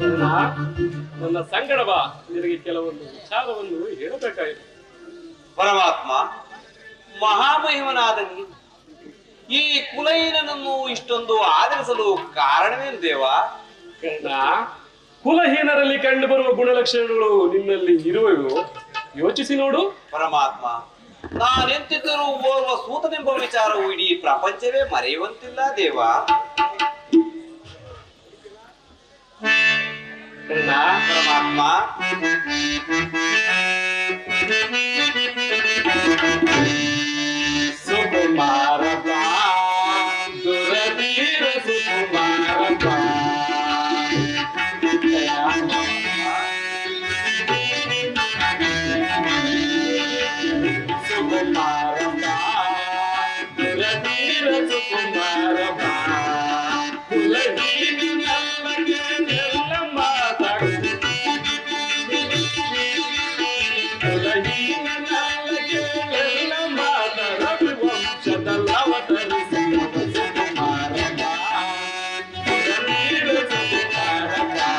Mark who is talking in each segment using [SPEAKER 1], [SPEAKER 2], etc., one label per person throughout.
[SPEAKER 1] ಕರ್ಣ, ನನ್ನ ಸಂಗಡ ಬಾ, ನಿನಗೆ ಕೆಲವೊಂದು ವಿಚಾರವನ್ನು ಹೇಳಬೇಕಾಯಿತು.
[SPEAKER 2] ಪರಮಾತ್ಮ, ಮಹಾಮಹಿಮನಾದ ನೀನು ಈ ಕುಲಹೀನನನ್ನು ಇಷ್ಟೊಂದು ಆದರಿಸಲು ಕಾರಣವೇನು ದೇವ?
[SPEAKER 1] ಕರ್ಣ, ಕುಲಹೀನರಲ್ಲಿ ಕಂಡು ಬರುವ ಗುಣಲಕ್ಷಣಗಳು ನಿನ್ನಲ್ಲಿ ಇರುವವು, ಯೋಚಿಸಿ ನೋಡು.
[SPEAKER 2] ಪರಮಾತ್ಮ, ನಾನೆಂತಿದ್ದರೂ ಓರ್ವ ಸೂತನೆಂಬ ವಿಚಾರವು ಇಡೀ ಪ್ರಪಂಚವೇ ಮರೆಯುವಂತಿಲ್ಲ ದೇವ.
[SPEAKER 1] ಕರ್ಣ,
[SPEAKER 2] ಪರಮಾತ್ಮ,
[SPEAKER 1] ಸುಕುಮಾರ ಬಾ, ದುರವೀರ ಸುಕುಮಾರ ಬಾ. ಸುಕುಮಾರ ಬಾ, ದುರವೀರ ಸುಕುಮಾರ ಬಾ. ಕುಲಹೀನ ಎಲ್ಲ ಮಾತಾಡು, ಕುಲಹೀನ ಎಲ್ಲ ಮಾತಾಡ ವಂಶದಲ್ಲವತರಿಸಿ ಸುಕುಮಾರ ಬಾ, ದುರವೀರ ಸುಕುಮಾರ ಬಾ.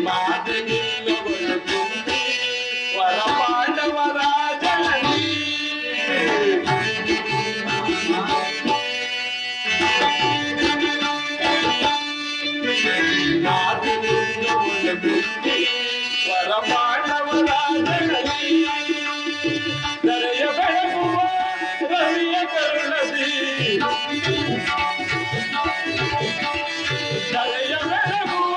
[SPEAKER 1] ಮಾತನಿಲ್ಲವಳು ಕುಂತಿ ವರ ಪಾಂಡವರ ಜನನಿ. ಮಾತನಿಲ್ಲವಳು ಕುಂತಿ ವರ ಪಾಂಡವರ ಜನನಿ. ದರೆಯ ಬೆಳಗುವ ರವಿಯ ಕರುಣದಿ, ದರೆಯ ಬೆಳಗುವ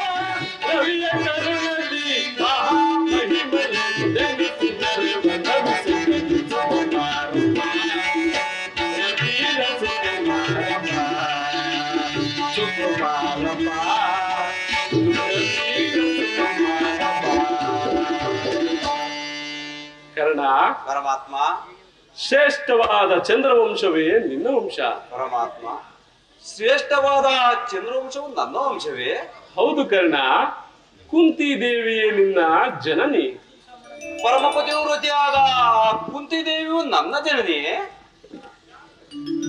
[SPEAKER 1] ರವಿಯ ಕರುಣದಿ, ಮಹಾಮಹಿಮನು ಜನಿಸಿದರೆ ವನವಿಸಿದನು ಸುಕುಮಾರ ಬಾ, ವೀರ ಸುಕುಮಾರ ಬಾ. ಸುಕುಮಾರ ಬಾ, ವೀರ ಸುಕುಮಾರ ಬಾ. ಕರ್ಣ,
[SPEAKER 2] ಪರಮಾತ್ಮ,
[SPEAKER 1] ಶ್ರೇಷ್ಠವಾದ ಚಂದ್ರವಂಶವೇ ನಿನ್ನ ವಂಶ.
[SPEAKER 2] ಪರಮಾತ್ಮ, ಶ್ರೇಷ್ಠವಾದ ಚಂದ್ರವಂಶವು ನನ್ನ ವಂಶವೇ?
[SPEAKER 1] ಹೌದು ಕರ್ಣ, ಕುಂತಿ ದೇವಿಯೇ ನಿನ್ನ ಜನನಿ.
[SPEAKER 2] ಪರಮಪತಿವ್ರತಿಯಾದ ಕುಂತಿದೇವಿಯು ನನ್ನ ಜನನಿ.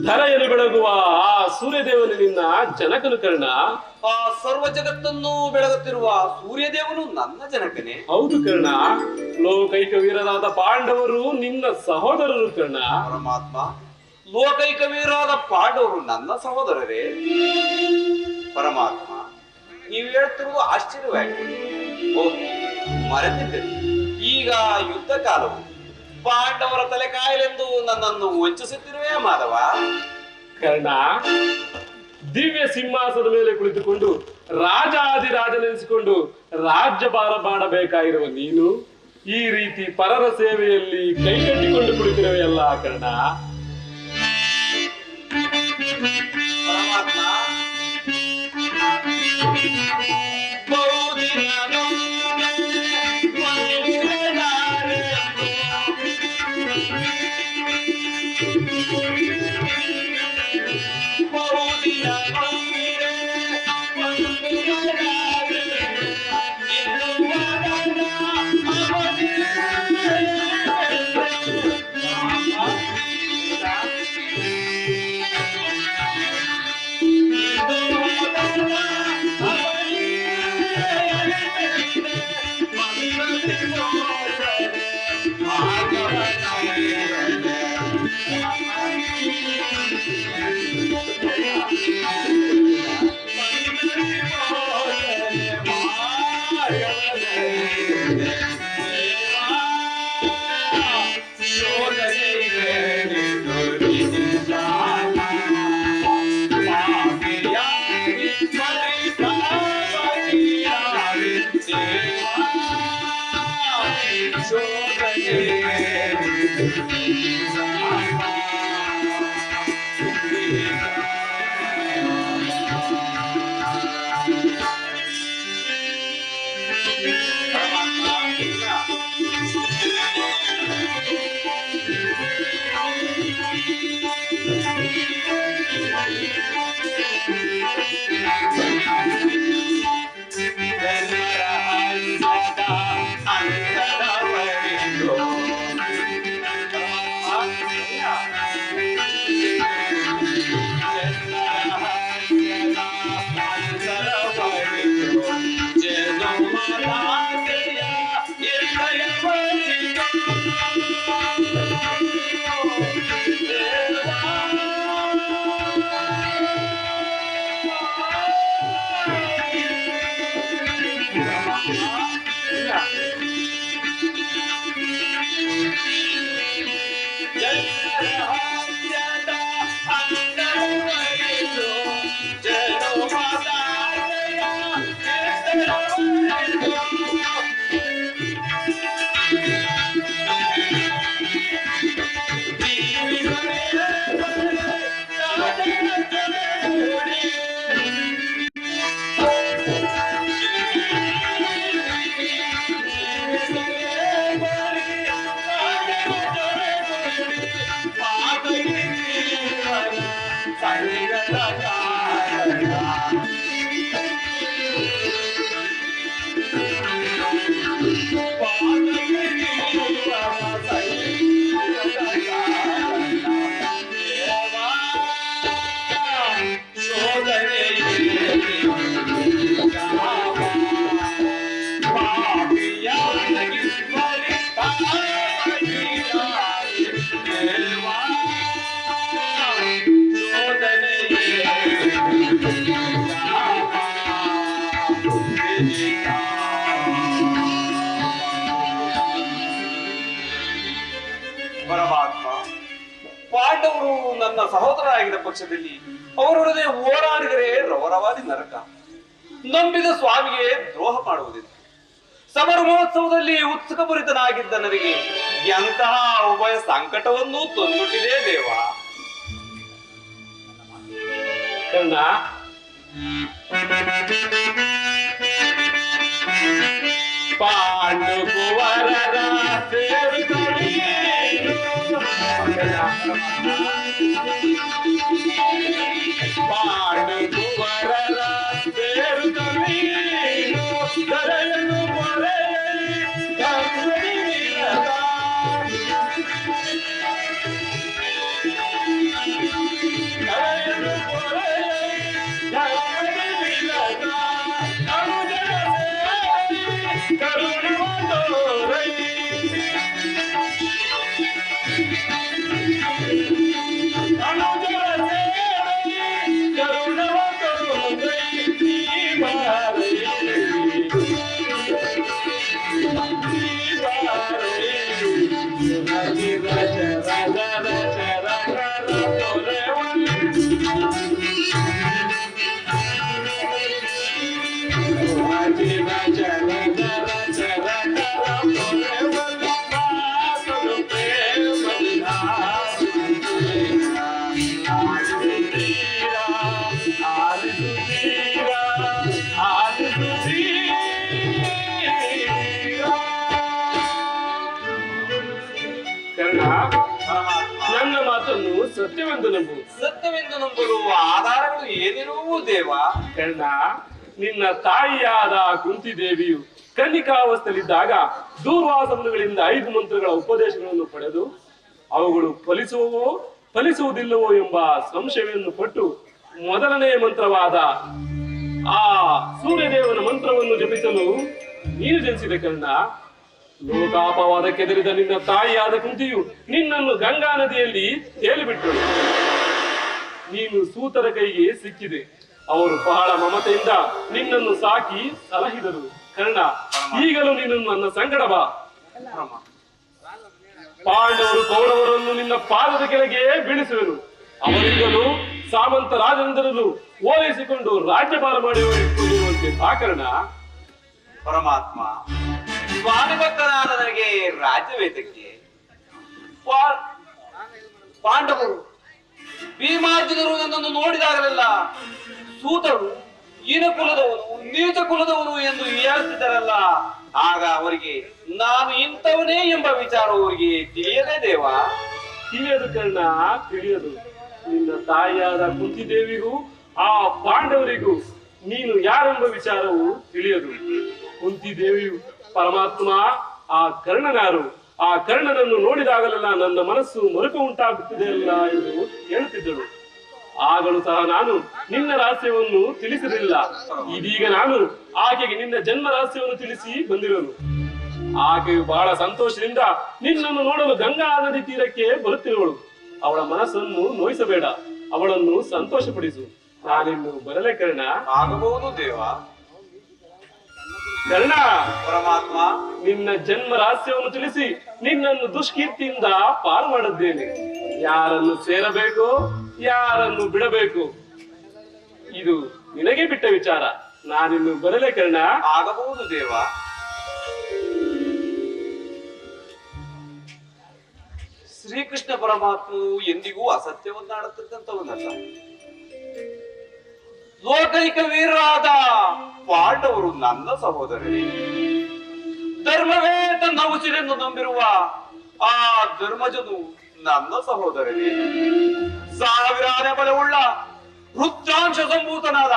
[SPEAKER 1] ಧರೆಯಲ್ಲಿ ಬೆಳಗುವ ಆ ಸೂರ್ಯದೇವನು ನಿನ್ನ ಜನಕನು ಕರ್ಣ.
[SPEAKER 2] ಆ ಸರ್ವ ಜಗತ್ತನ್ನು ಬೆಳಗುತ್ತಿರುವ ಸೂರ್ಯದೇವನು ನನ್ನ ಜನಕನೇ.
[SPEAKER 1] ಹೌದು ಕರ್ಣ, ಲೋಕೈಕ ವೀರರಾದ ಪಾಂಡವರು ನಿನ್ನ ಸಹೋದರರು ಕರ್ಣ.
[SPEAKER 2] ಪರಮಾತ್ಮ, ಲೋಕೈಕ ವೀರರಾದ ಪಾಂಡವರು ನನ್ನ ಸಹೋದರರೇ? ಪರಮಾತ್ಮ, ನೀವು ಹೇಳ್ತಿರುವುದು ಆಶ್ಚರ್ಯವಾಗಿದೆ. ಓಕೆ, ಮರೆತಿದ್ದೆ. ಈಗ ಯುದ್ಧ ಕಾಲವು, ಪಾಂಡವರ ತಲೆ ಕಾಯಲೆಂದು ನನ್ನನ್ನು ವಂಚಿಸುತ್ತಿರುವೆ ಮಾಧವ.
[SPEAKER 1] ಕರ್ಣ, ದಿವ್ಯ ಸಿಂಹಾಸನದ ಮೇಲೆ ಕುಳಿತುಕೊಂಡು ರಾಜಾದಿರಾಜನೆನಿಸಿಕೊಂಡು ರಾಜ್ಯಭಾರ ಮಾಡಬೇಕಾಗಿರುವ ನೀನು ಈ ರೀತಿ ಪರರ ಸೇವೆಯಲ್ಲಿ ಕೈಕಟ್ಟಿಕೊಂಡು ಕುಳಿತಿರುವೆಯಲ್ಲ ಕರ್ಣ.
[SPEAKER 2] ಪರಮಾತ್ಮ, ಪರಮಾತ್ಮ, ಪಾಂಡವರು ನನ್ನ ಸಹೋದರರಾಗಿದ್ದ ಪಕ್ಷದಲ್ಲಿ ಅವರೊಡನೆ ಹೋರಾಡಿದರೆ ರವರವಾದಿ ನರಕ. ನಂಬಿದ ಸ್ವಾಮಿಗೆ ದ್ರೋಹ ಮಾಡುವುದಿಲ್ಲ. ಸಮರ ಮಹೋತ್ಸವದಲ್ಲಿ ಉತ್ಸುಕಪೂರಿತನಾಗಿದ್ದ ನನಗೆ ಎಂತಹ ಉಭಯ ಸಂಕಟವನ್ನು ತಂದೊಡ್ಡಿದೆ ದೇವ.
[SPEAKER 1] ಕರ್ಣ, ಪಾಂಡುಕುವರರ ಸೇರುತ್ತಲೀನು, ಪಾಂಡುಕುವರರ ಸೇರುತ್ತಲೀನು, ಕರೆಯನ್ನು ಮೊರೆಯೇ ಕಂಬನಿರದ, ಕರೆಯನ್ನು ಮೊರೆಯೇ ಕಂಬನಿರದ, ಕರುಣವತೋರೈ, ಅನುಜರ ಸೇರೈ ಕರುಣವತೋರೈ, ನೀ ಬಾರೈ, ನೀ ಬಾರೈ, ರಜ ರಜ ರಜ ರಜ ತೊರೆವಲ್ಲಿ ನನ್ನ ಮಾತನ್ನು ಸತ್ಯವೆಂದು ನಂಬು.
[SPEAKER 2] ಸತ್ಯವೆಂದು ನಂಬಲು ಆಧಾರಗಳು ಏನಿರುವು ದೇವ?
[SPEAKER 1] ಕರ್ಣ, ನಿನ್ನ ತಾಯಿಯಾದ ಕುಂತಿದೇವಿಯು ಕನ್ನಿಕಾವಸ್ಥೆಯಲ್ಲಿದ್ದಾಗ ದೂರ್ವಾಸಗಳಿಂದ 5 ಮಂತ್ರಗಳ ಉಪದೇಶಗಳನ್ನು ಪಡೆದು ಅವುಗಳು ಫಲಿಸುವವೋ ಫಲಿಸುವುದಿಲ್ಲವೋ ಎಂಬ ಸಂಶಯವನ್ನು ಪಟ್ಟು ಮೊದಲನೆಯ ಮಂತ್ರವಾದ ಆ ಸೂರ್ಯದೇವನ ಮಂತ್ರವನ್ನು ಜಪಿಸಲು ನೀನು ಜನಿಸಿದ ಕರ್ಣ. ಲೋಕಾಪವಾದಕ್ಕೆದರಿದ ನಿನ್ನ ತಾಯಿಯಾದ ಕುಂತಿಯು ನಿನ್ನನ್ನು ಗಂಗಾ ನದಿಯಲ್ಲಿ ತೇಲಿಬಿಟ್ಟಳು. ನೀನು ಸೂತರ ಕೈಗೆ ಸಿಕ್ಕಿದೆ. ಅವರು ಬಹಳ ಮಮತೆಯಿಂದ ನಿನ್ನನ್ನು ಸಾಕಿ ಸಲಹಿದರು. ಕರ್ಣ, ಈಗಲೂ ನಿನ್ನನ್ನು ನನ್ನ ಸಂಗಡ ಬಾ. ಪಾಂಡವರು ಕೌರವರನ್ನು ನಿನ್ನ ಪಾದದ ಕೆಳಗೆ ಬೀಳಿಸುವೆನು. ಅವರಿಂದಲೂ ಸಾಮಂತ ರಾಜೇಂದ್ರನು ಓಲೈಸಿಕೊಂಡು ರಾಜ್ಯಭಾರ ಮಾಡಿರುವಂತೆ ಸಾಕರ್ಣ.
[SPEAKER 2] ಪರಮಾತ್ಮ, ಸ್ವಾಮಿ ಭಕ್ತನಾದ ನನಗೆ ರಾಜ್ಯವೇತಕ್ಕೆ? ಪಾಂಡವರು ಭೀಮಾರ್ಜುನರು ನನ್ನನ್ನು ನೋಡಿದಾಗಲೆಲ್ಲ ಸೂತರು ಹೀನ ಕುಲದವನು, ನೀಚ ಕುಲದವನು ಎಂದು ಹೇಳುತ್ತಿದ್ದರಲ್ಲ, ಆಗ ಅವರಿಗೆ ನಾನು ಇಂಥವನೇ ಎಂಬ ವಿಚಾರ ಅವರಿಗೆ ತಿಳಿಯದೇ ದೇವ?
[SPEAKER 1] ತಿಳಿಯದು ಕರ್ಣ, ತಿಳಿಯದು. ನಿನ್ನ ತಾಯಿಯಾದ ಕುಂತಿದೇವಿಗೂ ಆ ಪಾಂಡವರಿಗೂ ನೀನು ಯಾರೆಂಬ ವಿಚಾರವು ತಿಳಿಯದು. ಕುಂತಿದೇವಿಯು ಪರಮಾತ್ಮ, ಆ ಕರ್ಣನಾರು, ಆ ಕರ್ಣನನ್ನು ನೋಡಿದಾಗಲೆಲ್ಲ ನನ್ನ ಮನಸ್ಸು ಮರುಕ ಉಂಟಾಗುತ್ತಿದೆಯಲ್ಲ ಎಂದು ಹೇಳುತ್ತಿದ್ದಳು. ಆಗಲೂ ಸಹ ನಾನು ನಿನ್ನ ರಹಸ್ಯವನ್ನು ತಿಳಿಸಿರಲಿಲ್ಲ. ಇದೀಗ ನಾನು ಆಕೆಗೆ ನಿನ್ನ ಜನ್ಮ ರಹಸ್ಯವನ್ನು ತಿಳಿಸಿ ಬಂದಿರೋನು. ಆಕೆಯು ಬಹಳ ಸಂತೋಷದಿಂದ ನಿನ್ನನ್ನು ನೋಡಲು ಗಂಗಾ ನದಿ ತೀರಕ್ಕೆ ಬರುತ್ತಿರುವಳು. ಅವಳ ಮನಸ್ಸನ್ನು ನೋಯಿಸಬೇಡ, ಅವಳನ್ನು ಸಂತೋಷಪಡಿಸು. ನಾನಿನ್ನು ಬರಲೇ ಕರ್ಣ.
[SPEAKER 2] ಆಗಬಹುದು ದೇವ.
[SPEAKER 1] ಕರ್ಣ,
[SPEAKER 2] ಪರಮಾತ್ಮ,
[SPEAKER 1] ನಿನ್ನ ಜನ್ಮ ರಹಸ್ಯವನ್ನು ತಿಳಿಸಿ ನಿನ್ನನ್ನು ದುಷ್ಕೀರ್ತಿಯಿಂದ ಪಾರು ಮಾಡಿದ್ದೇನೆ. ಯಾರನ್ನು ಸೇರಬೇಕು, ಯಾರನ್ನು ಬಿಡಬೇಕು, ಇದು ನಿನಗೆ ಬಿಟ್ಟ ವಿಚಾರ. ನಾನಿನ್ನು ಬರಲೇ ಕರ್ಣ.
[SPEAKER 2] ಆಗಬಹುದು ದೇವ. ಶ್ರೀಕೃಷ್ಣ ಪರಮಾತ್ಮನು ಎಂದಿಗೂ ಅಸತ್ಯವನ್ನಾಡುತ್ತಿದ್ದಂತವನಲ್ಲ. ಲೋಕೈಕ ವೀರರಾದ ಪಾಂಡವರು ನನ್ನ ಸಹೋದರರೇ. ಧರ್ಮವೇ ತನ್ನ ಉಸಿರೆಂದು ನಂಬಿರುವ ಆ ಧರ್ಮಜನು ನನ್ನ ಸಹೋದರರೇ. ಸಾವಿರಾರು ಬಲವುಳ್ಳ ರುದ್ರಾಂಶ ಸಂಭೂತನಾದ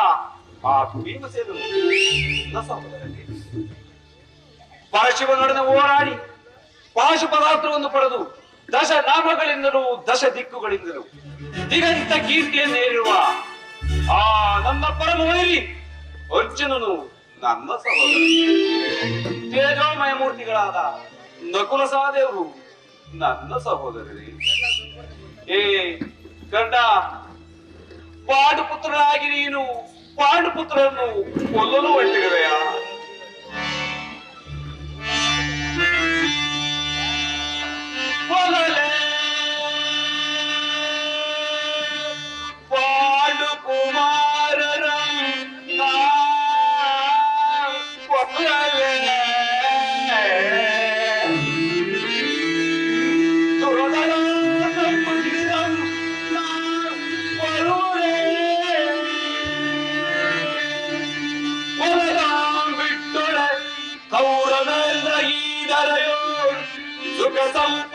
[SPEAKER 2] ಆ ಭೀಮಸೇನನು ನನ್ನ ಸಹೋದರರೇ. ಪರಶಿವನೊಡನೆ ಹೋರಾಡಿ ಪಾಶುಪದಾಸ್ತ್ರವನ್ನು ಪಡೆದು ದಶ ನಾಮಗಳಿಂದಲೂ ದಶ ದಿಕ್ಕುಗಳಿಂದಲೂ ದಿಗಂತ ಕೀರ್ತಿಯನ್ನೇರಿರುವ ಆ ನನ್ನ ಪರಮ ವೈರಿ ಅರ್ಜುನನು ನನ್ನ ಸಹೋದರ. ತೇಜೋಮಯ ಮೂರ್ತಿಗಳಾದ ನಕುಲ ಸಹದೇವರು ನನ್ನ ಸಹೋದರರೇ. ಏ ಕರ್ಣ, ಪಾಂಡುಪುತ್ರನಾಗಿ ನೀನು ಪಾಂಡುಪುತ್ರರನ್ನು ಕೊಲ್ಲಲು ಹೊರಟಿರುವೆಯಾ? ಕೊಲ್ಲಲೇ
[SPEAKER 1] ಸಂಪೂರ್ಣ